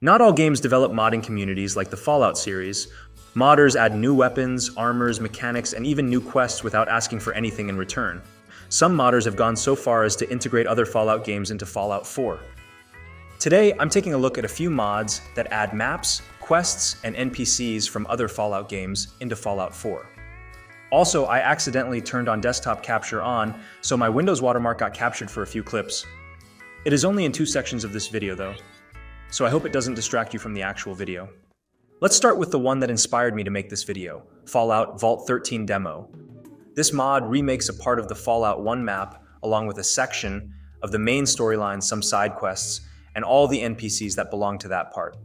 Not all games develop modding communities like the Fallout series. Modders add new weapons, armors, mechanics, and even new quests without asking for anything in return. Some modders have gone so far as to integrate other Fallout games into Fallout 4. Today, I'm taking a look at a few mods that add maps, quests, and NPCs from other Fallout games into Fallout 4. Also, I accidentally turned on desktop capture on, so my Windows watermark got captured for a few clips. It is only in 2 sections of this video though, so I hope it doesn't distract you from the actual video. Let's start with the one that inspired me to make this video, Fallout Vault 13 Demo. This mod remakes a part of the Fallout 1 map along with a section of the main storyline, some side quests, and all the NPCs that belong to that part.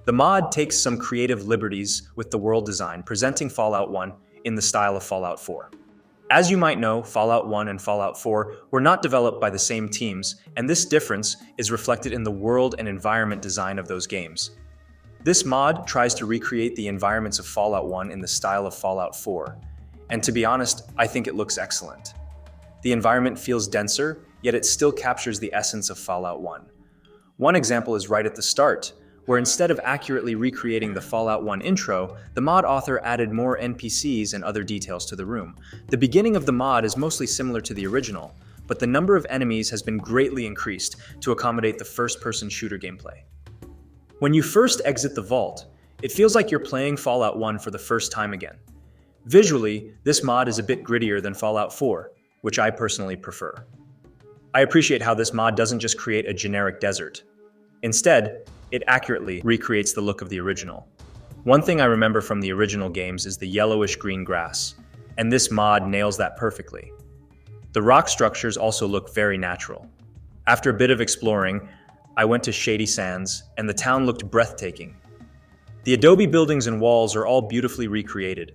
The mod takes some creative liberties with the world design, presenting Fallout 1 in the style of Fallout 4. As you might know, Fallout 1 and Fallout 4 were not developed by the same teams, and this difference is reflected in the world and environment design of those games. This mod tries to recreate the environments of Fallout 1 in the style of Fallout 4, and to be honest, I think it looks excellent. The environment feels denser, yet it still captures the essence of Fallout 1. One example is right at the start, where instead of accurately recreating the Fallout 1 intro, the mod author added more NPCs and other details to the room. The beginning of the mod is mostly similar to the original, but the number of enemies has been greatly increased to accommodate the first-person shooter gameplay. When you first exit the vault, it feels like you're playing Fallout 1 for the first time again. Visually, this mod is a bit grittier than Fallout 4, which I personally prefer. I appreciate how this mod doesn't just create a generic desert. Instead, it accurately recreates the look of the original. One thing I remember from the original games is the yellowish-green grass, and this mod nails that perfectly. The rock structures also look very natural. After a bit of exploring, I went to Shady Sands, and the town looked breathtaking. The adobe buildings and walls are all beautifully recreated.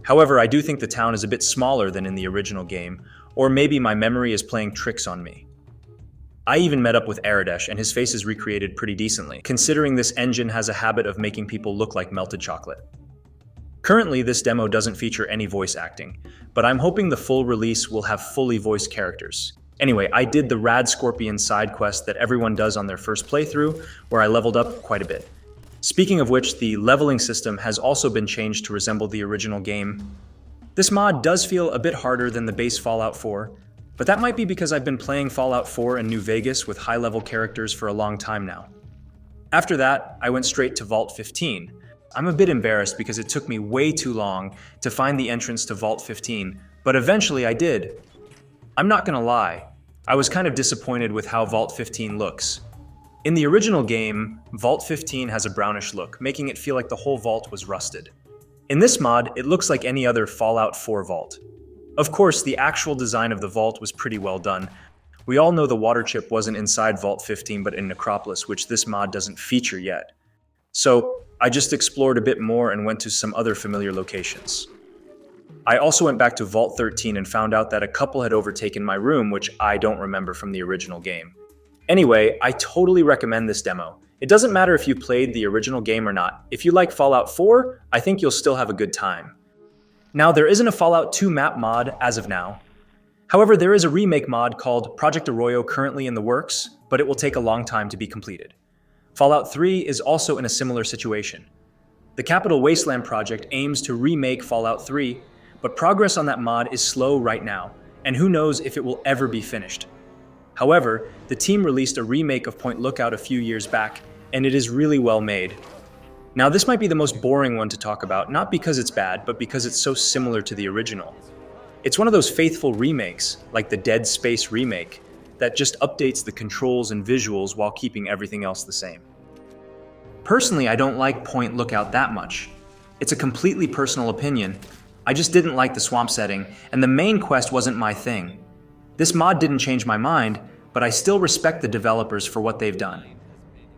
However, I do think the town is a bit smaller than in the original game, or maybe my memory is playing tricks on me. I even met up with Aradesh, and his face is recreated pretty decently, considering this engine has a habit of making people look like melted chocolate. Currently, this demo doesn't feature any voice acting, but I'm hoping the full release will have fully voiced characters. Anyway, I did the Rad Scorpion side quest that everyone does on their first playthrough, where I leveled up quite a bit. Speaking of which, the leveling system has also been changed to resemble the original game. This mod does feel a bit harder than the base Fallout 4, but that might be because I've been playing Fallout 4 in New Vegas with high-level characters for a long time now. After that, I went straight to Vault 15. I'm a bit embarrassed because it took me way too long to find the entrance to Vault 15, but eventually I did. I'm not gonna lie, I was kind of disappointed with how Vault 15 looks. In the original game, Vault 15 has a brownish look, making it feel like the whole vault was rusted. In this mod, it looks like any other Fallout 4 vault. Of course, the actual design of the vault was pretty well done. We all know the water chip wasn't inside Vault 15 but in Necropolis, which this mod doesn't feature yet. So, I just explored a bit more and went to some other familiar locations. I also went back to Vault 13 and found out that a couple had overtaken my room, which I don't remember from the original game. Anyway, I totally recommend this demo. It doesn't matter if you played the original game or not. If you like Fallout 4, I think you'll still have a good time. Now, there isn't a Fallout 2 map mod as of now. However, there is a remake mod called Project Arroyo currently in the works, but it will take a long time to be completed. Fallout 3 is also in a similar situation. The Capital Wasteland project aims to remake Fallout 3, but progress on that mod is slow right now, and who knows if it will ever be finished. However, the team released a remake of Point Lookout a few years back, and it is really well made. Now, this might be the most boring one to talk about, not because it's bad, but because it's so similar to the original. It's one of those faithful remakes, like the Dead Space remake, that just updates the controls and visuals while keeping everything else the same. Personally, I don't like Point Lookout that much. It's a completely personal opinion. I just didn't like the swamp setting, and the main quest wasn't my thing. This mod didn't change my mind, but I still respect the developers for what they've done.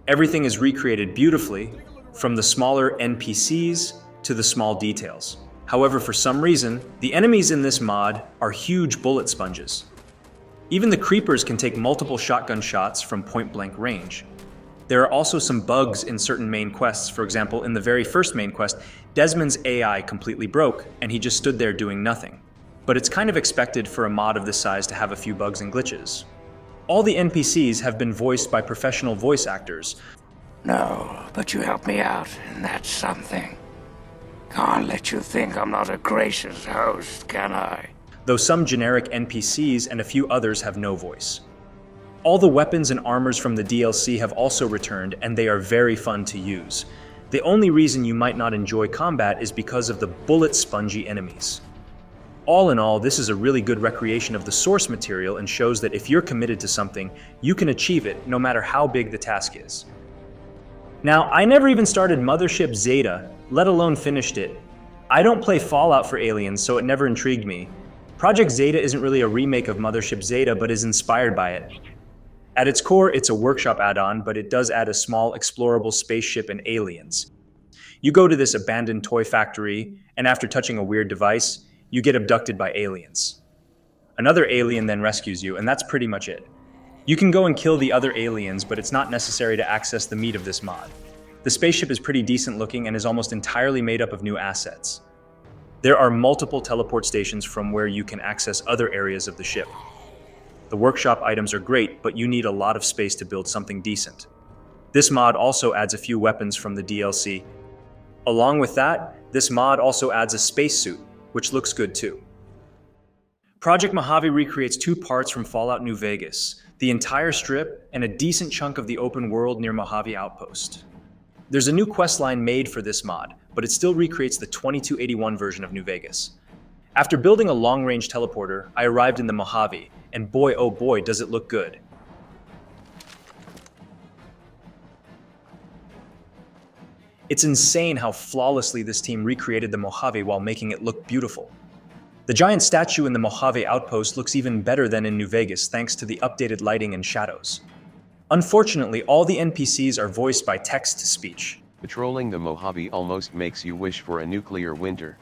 Everything is recreated beautifully, from the smaller NPCs to the small details. However, for some reason, the enemies in this mod are huge bullet sponges. Even the creepers can take multiple shotgun shots from point-blank range. There are also some bugs in certain main quests. For example, in the very first main quest, Desmond's AI completely broke, and he just stood there doing nothing. But it's kind of expected for a mod of this size to have a few bugs and glitches. All the NPCs have been voiced by professional voice actors, No, but you helped me out, and that's something. Can't let you think I'm not a gracious host, can I? Though some generic NPCs and a few others have no voice. All the weapons and armors from the DLC have also returned, and they are very fun to use. The only reason you might not enjoy combat is because of the bullet-spongy enemies. All in all, this is a really good recreation of the source material and shows that if you're committed to something, you can achieve it no matter how big the task is. Now, I never even started Mothership Zeta, let alone finished it. I don't play Fallout for Aliens, so it never intrigued me. Project Zeta isn't really a remake of Mothership Zeta, but is inspired by it. At its core, it's a workshop add-on, but it does add a small, explorable spaceship and aliens. You go to this abandoned toy factory, and after touching a weird device, you get abducted by aliens. Another alien then rescues you, and that's pretty much it. You can go and kill the other aliens, but it's not necessary to access the meat of this mod. The spaceship is pretty decent looking and is almost entirely made up of new assets. There are multiple teleport stations from where you can access other areas of the ship. The workshop items are great, but you need a lot of space to build something decent. This mod also adds a few weapons from the DLC. Along with that, this mod also adds a spacesuit, which looks good too. Project Mojave recreates 2 parts from Fallout New Vegas, the entire strip and a decent chunk of the open world near Mojave Outpost. There's a new questline made for this mod, but it still recreates the 2281 version of New Vegas. After building a long-range teleporter, I arrived in the Mojave, and boy oh boy does it look good. It's insane how flawlessly this team recreated the Mojave while making it look beautiful. The giant statue in the Mojave Outpost looks even better than in New Vegas thanks to the updated lighting and shadows. Unfortunately, all the NPCs are voiced by text-to-speech. Patrolling the Mojave almost makes you wish for a nuclear winter.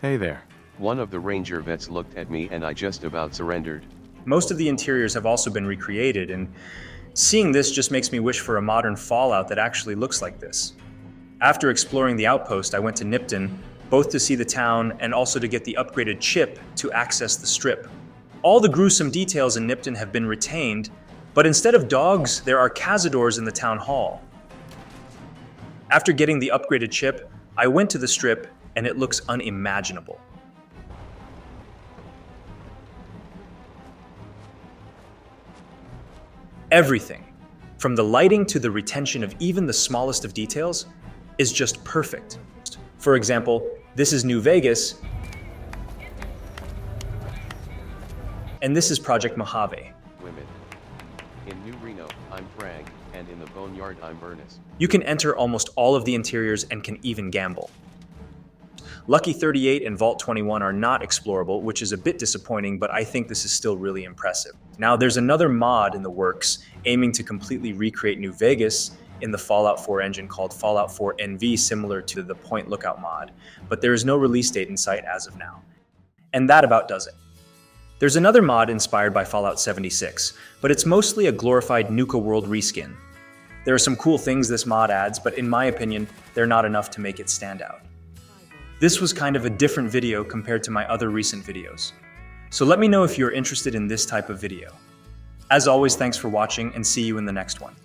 Hey there. One of the ranger vets looked at me and I just about surrendered. Most of the interiors have also been recreated, and seeing this just makes me wish for a modern Fallout that actually looks like this. After exploring the outpost, I went to Nipton, both to see the town and also to get the upgraded chip to access the strip. All the gruesome details in Nipton have been retained, but instead of dogs, there are cazadors in the town hall. After getting the upgraded chip, I went to the strip and it looks unimaginable. Everything, from the lighting to the retention of even the smallest of details, is just perfect. For example, this is New Vegas, and this is Project Mojave. Women. In New Reno, I'm Frag, and in the Boneyard, I'm Ernest. You can enter almost all of the interiors and can even gamble. Lucky 38 and Vault 21 are not explorable, which is a bit disappointing, but I think this is still really impressive. Now, there's another mod in the works aiming to completely recreate New Vegas in the Fallout 4 engine called Fallout 4 NV, similar to the Point Lookout mod, but there is no release date in sight as of now. And that about does it. There's another mod inspired by Fallout 76, but it's mostly a glorified Nuka World reskin. There are some cool things this mod adds, but in my opinion, they're not enough to make it stand out. This was kind of a different video compared to my other recent videos. So let me know if you're interested in this type of video. As always, thanks for watching and see you in the next one.